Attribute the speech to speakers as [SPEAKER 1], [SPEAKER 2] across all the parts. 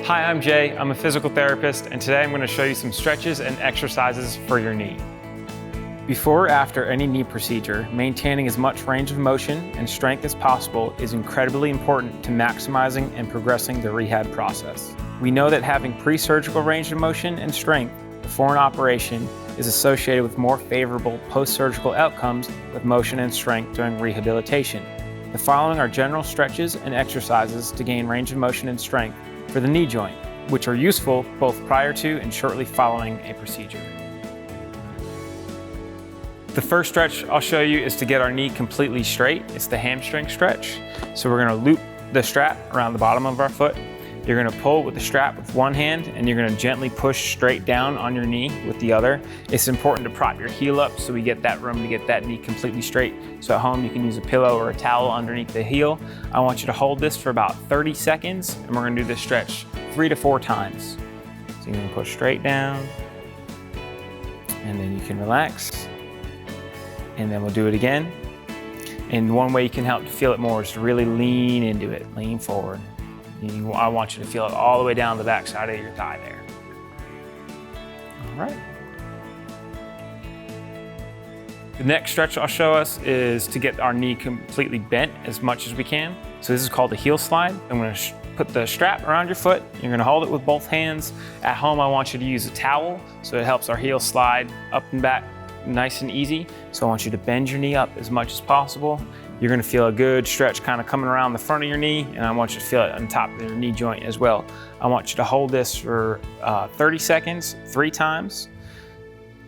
[SPEAKER 1] Hi, I'm Jay. I'm a physical therapist, and today I'm going to show you some stretches and exercises for your knee. Before or after any knee procedure, maintaining as much range of motion and strength as possible is incredibly important to maximizing and progressing the rehab process. We know that having pre-surgical range of motion and strength before an operation is associated with more favorable post-surgical outcomes with motion and strength during rehabilitation. The following are general stretches and exercises to gain range of motion and strength for the knee joint, which are useful both prior to and shortly following a procedure. The first stretch I'll show you is to get our knee completely straight. It's the hamstring stretch. So we're gonna loop the strap around the bottom of our foot. You're gonna pull with the strap with one hand, and you're gonna gently push straight down on your knee with the other. It's important to prop your heel up so we get that room to get that knee completely straight. So at home, you can use a pillow or a towel underneath the heel. I want you to hold this for about 30 seconds, and we're gonna do this stretch 3 to 4 times. So you're gonna push straight down, and then you can relax, and then we'll do it again. And one way you can help to feel it more is to really lean into it, lean forward. I want you to feel it all the way down the back side of your thigh there. All right. The next stretch I'll show us is to get our knee completely bent as much as we can. So this is called a heel slide. I'm gonna put the strap around your foot. You're gonna hold it with both hands. At home, I want you to use a towel so it helps our heel slide up and back nice and easy. So I want you to bend your knee up as much as possible. You're gonna feel a good stretch kind of coming around the front of your knee, and I want you to feel it on top of your knee joint as well. I want you to hold this for 30 seconds, 3 times.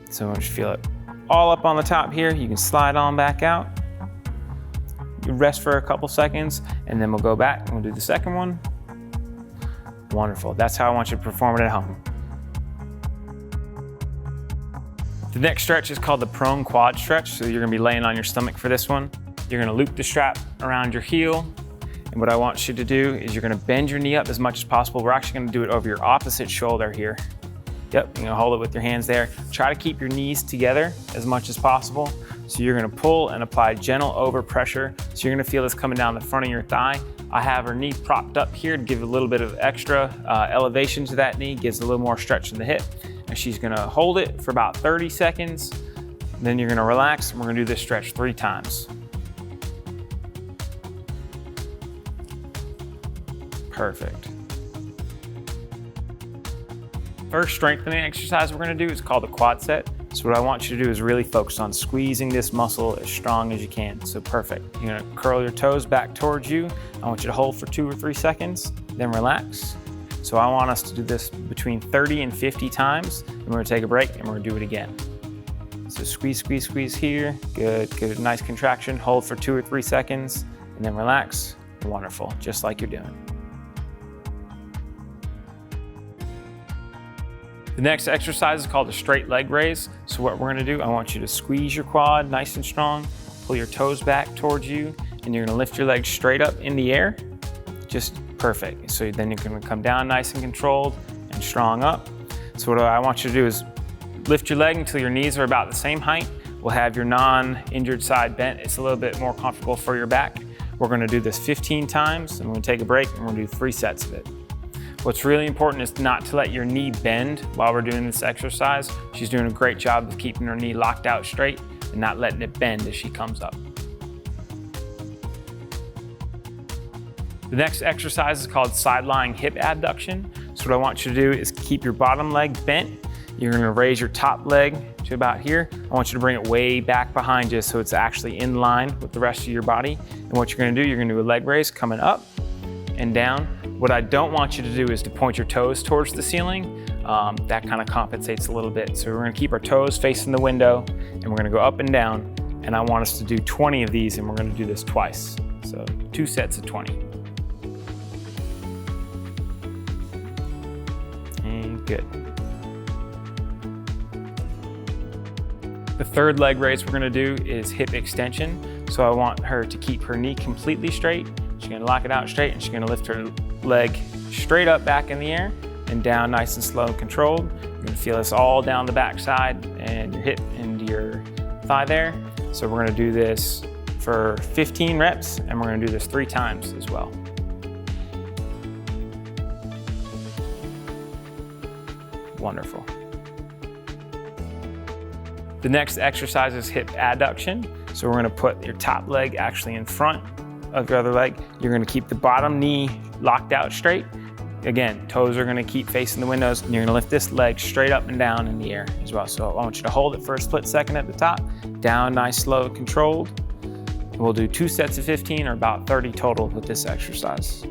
[SPEAKER 1] So I want you to feel it all up on the top here. You can slide on back out. You rest for a couple seconds, and then we'll go back and we'll do the second one. Wonderful. That's how I want you to perform it at home. The next stretch is called the prone quad stretch. So you're gonna be laying on your stomach for this one. You're gonna loop the strap around your heel. And what I want you to do is you're gonna bend your knee up as much as possible. We're actually gonna do it over your opposite shoulder here. Yep, you're gonna hold it with your hands there. Try to keep your knees together as much as possible. So you're gonna pull and apply gentle overpressure. So you're gonna feel this coming down the front of your thigh. I have her knee propped up here to give a little bit of extra elevation to that knee, gives a little more stretch in the hip. And she's gonna hold it for about 30 seconds. Then you're gonna relax, and we're gonna do this stretch 3 times. Perfect. First strengthening exercise we're gonna do is called the quad set. So what I want you to do is really focus on squeezing this muscle as strong as you can. So perfect. You're gonna curl your toes back towards you. I want you to hold for 2 or 3 seconds, then relax. So I want us to do this between 30 and 50 times, and we're gonna take a break and we're gonna do it again. So squeeze, squeeze, squeeze here. Good, good, nice contraction. Hold for 2 or 3 seconds, and then relax. Wonderful, just like you're doing. The next exercise is called a straight leg raise. So what we're gonna do, I want you to squeeze your quad nice and strong, pull your toes back towards you, and you're gonna lift your legs straight up in the air. Just perfect. So then you're gonna come down nice and controlled and strong up. So what I want you to do is lift your leg until your knees are about the same height. We'll have your non-injured side bent. It's a little bit more comfortable for your back. We're gonna do this 15 times, and we're gonna take a break, and we're gonna do 3 sets of it. What's really important is not to let your knee bend while we're doing this exercise. She's doing a great job of keeping her knee locked out straight and not letting it bend as she comes up. The next exercise is called side lying hip abduction. So what I want you to do is keep your bottom leg bent. You're gonna raise your top leg to about here. I want you to bring it way back behind you so it's actually in line with the rest of your body. And what you're gonna do, you're gonna do a leg raise coming up and down. What I don't want you to do is to point your toes towards the ceiling. That kind of compensates a little bit. So we're gonna keep our toes facing the window, and we're gonna go up and down. And I want us to do 20 of these, and we're gonna do this twice. So 2 sets of 20. And good. The third leg raise we're gonna do is hip extension. So I want her to keep her knee completely straight. She's gonna lock it out straight, and she's gonna lift her leg straight up back in the air and down nice and slow and controlled. You're gonna feel this all down the back side and your hip and your thigh there. So we're gonna do this for 15 reps, and we're gonna do this 3 times as well. wonderful. The next exercise is hip adduction. So we're gonna put your top leg actually in front of your other leg. You're gonna keep the bottom knee locked out straight. Again, toes are gonna keep facing the windows, and you're gonna lift this leg straight up and down in the air as well. So I want you to hold it for a split second at the top, down, nice, slow, controlled. And we'll do 2 sets of 15 or about 30 total with this exercise.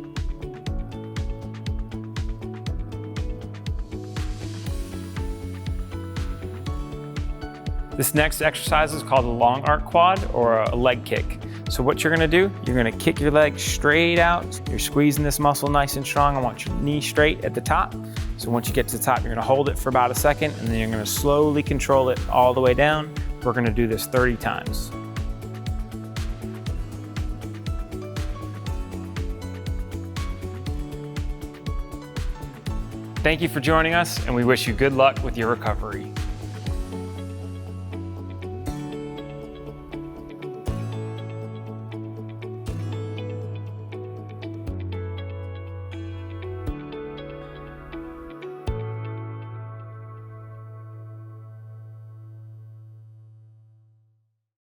[SPEAKER 1] This next exercise is called a long arc quad or a leg kick. So what you're gonna do, you're gonna kick your leg straight out. You're squeezing this muscle nice and strong. I want your knee straight at the top. So once you get to the top, you're gonna hold it for about a second, and then you're gonna slowly control it all the way down. We're gonna do this 30 times. Thank you for joining us, and we wish you good luck with your recovery.